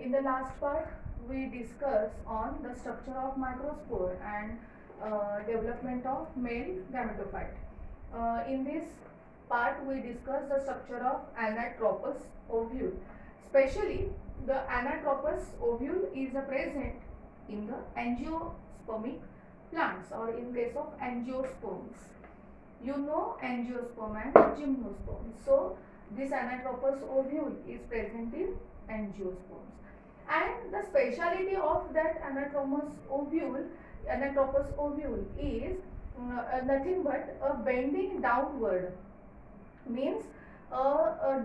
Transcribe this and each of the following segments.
In the last part, we discussed on the structure of microspore and development of male gametophyte. In this part, we discussed the structure of anatropous ovule. Especially, the anatropous ovule is present in the angiospermic plants, or in case of angiosperms. You know angiosperm and gymnosperm. So, this anatropous ovule is present in angiosperms. And the speciality of that anatropous ovule is nothing but a bending downward. Means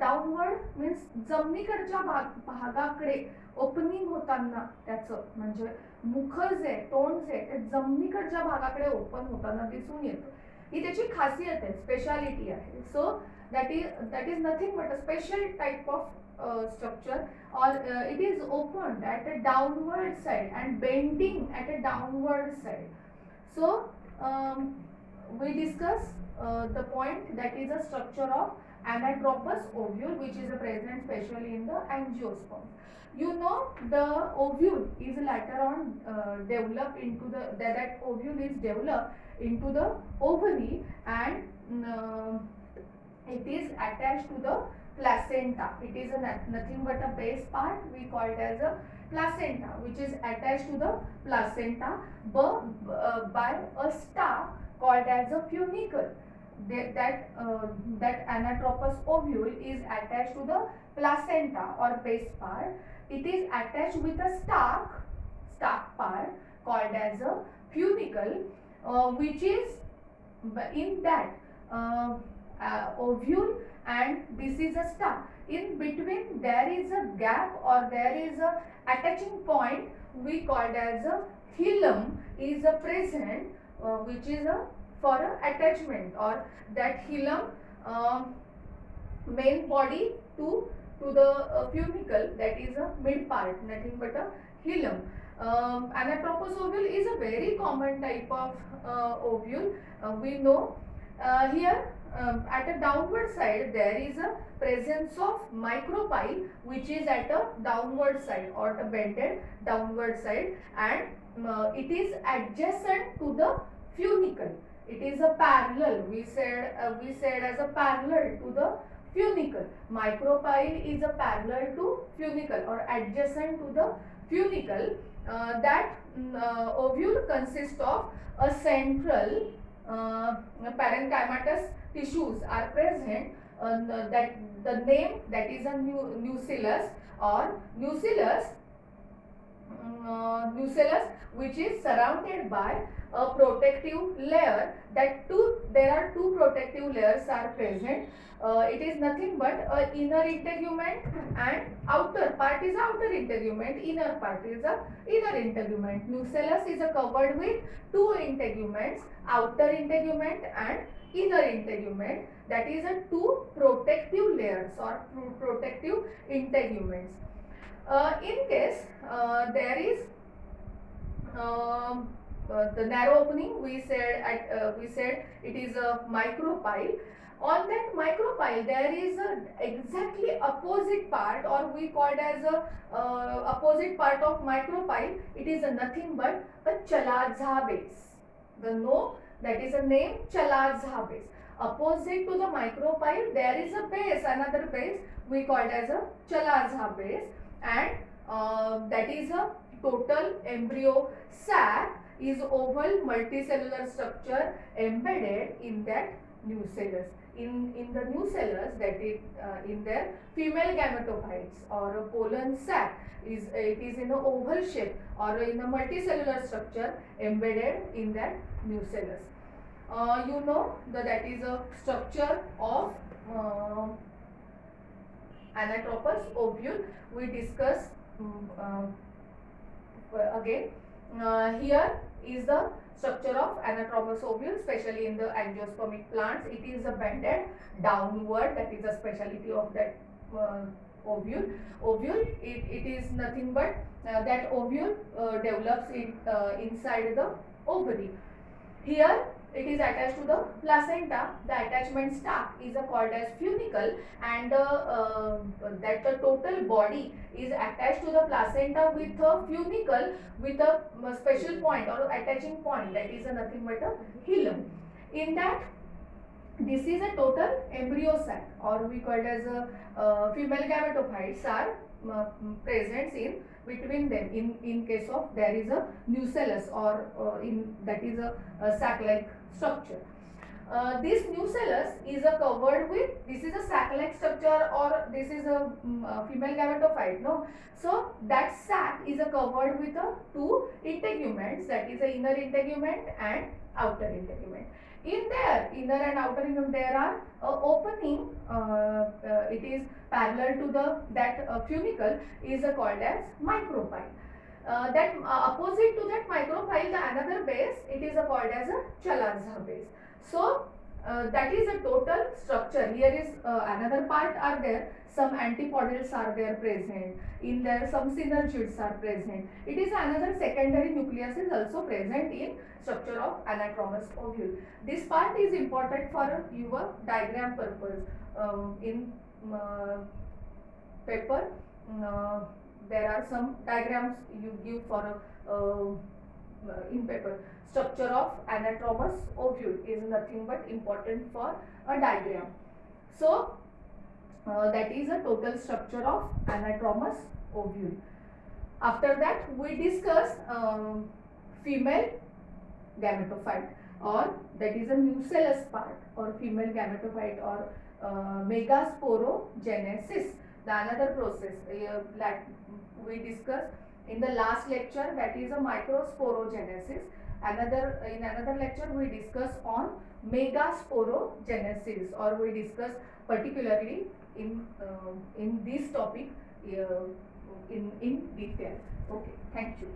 downward means जमिनीकडच्या भागाकडे opening होताना त्याचं म्हणजे मुख जे तोंड जे ते जमिनीकडच्या भागाकडे open होताना दिसून येतं. ही त्याची खासियत आहे, स्पेशालिटी आहे. So that is nothing but a special type of structure, or it is opened at a downward side and bending at a downward side. So we discuss the point that is a structure of anatropous ovule, which is present specially in the angiosperm. You know, the ovule is later on developed into that ovule is developed into the ovary, and it is attached to the placenta. It is nothing but a base part. We call it as a placenta, which is attached to the placenta by a stalk called as a funicle. That anatropous ovule is attached to the placenta or base part. It is attached with a stalk part called as a funicle, which is in that ovule, and this is a stalk. In between there is a gap, or there is a attaching point. We called as a hilum is a present, which is for a attachment, or that hilum main body to the funicle, that is a mid part, nothing but a hilum. Anatropous ovule is a very common type of ovule. We know here at a downward side there is a presence of micropyle, which is at a downward side or a bended downward side, and it is adjacent to the funicle. It is a parallel. We said as a parallel to the funicle. Micropyle is a parallel to funicle or adjacent to the funicle. That ovule consists of a central parenchymatous tissues are present. That the name, that is a nucellus, or nucellus, which is surrounded by a protective layer. There are two protective layers are present. It is nothing but a inner integument, and outer part is outer integument, inner part is a inner integument. Nucellus is covered with two integuments, outer integument and inner integument. That is a two protective layers or protective integuments. In case there is the narrow opening, we said it is a micropyle. On that micropyle there is a exactly opposite part, or we called as a opposite part of micropyle. It is nothing but a Chalazha base. That is a name, Chalazha base. Opposite to the micropyle there is a base, another base, we called as a Chalazha base, and that is a total embryo sac is oval multicellular structure embedded in that nucellus. In the nucellus, that is in their female gametophytes, or a pollen sac it is in a oval shape or in a multicellular structure embedded in that nucellus. You know that is a structure of anatropous ovule. We discuss again. Here is the structure of anatropous ovule, especially in the angiospermic plants. It is a bended downward. That is a speciality of that ovule. It is nothing but that ovule develops inside the ovary. Here it is attached to the placenta. The attachment stalk is called as funicle, and that the total body is attached to the placenta with a funicle with a special point or attaching point, that is nothing but a hilum. In that, this is a total embryo sac, or we call it as a female gametophytes are present in between them in case of there is a nucellus, or in that is a sac like structure. This nucellus is covered with, this is a sac like structure, or this is a female gametophyte, no. So that sac is covered with two integuments, that is a inner integument and outer integument. In their inner and outer integument there are opening, it is parallel to the that funicle is called as micropyle. That opposite to that micropyle, the another base, it is called as a Chaladza base. So that is a total structure. Here is another part are there. Some antipodals are there present. In there some synergids are present. It is another secondary nucleus is also present in structure of anatromous ovule. This part is important for your diagram purpose. In paper, there are some diagrams you give for in paper. Structure of anatromous ovule is nothing but important for a diagram. So that is a total structure of anatromous ovule. After that we discuss female gametophyte, or that is a nucellus part, or female gametophyte, or megasporogenesis. The another process like we discussed in the last lecture, that is a microsporogenesis. In another lecture we discuss on megasporogenesis, or we discuss particularly in this topic in detail. Okay, thank you.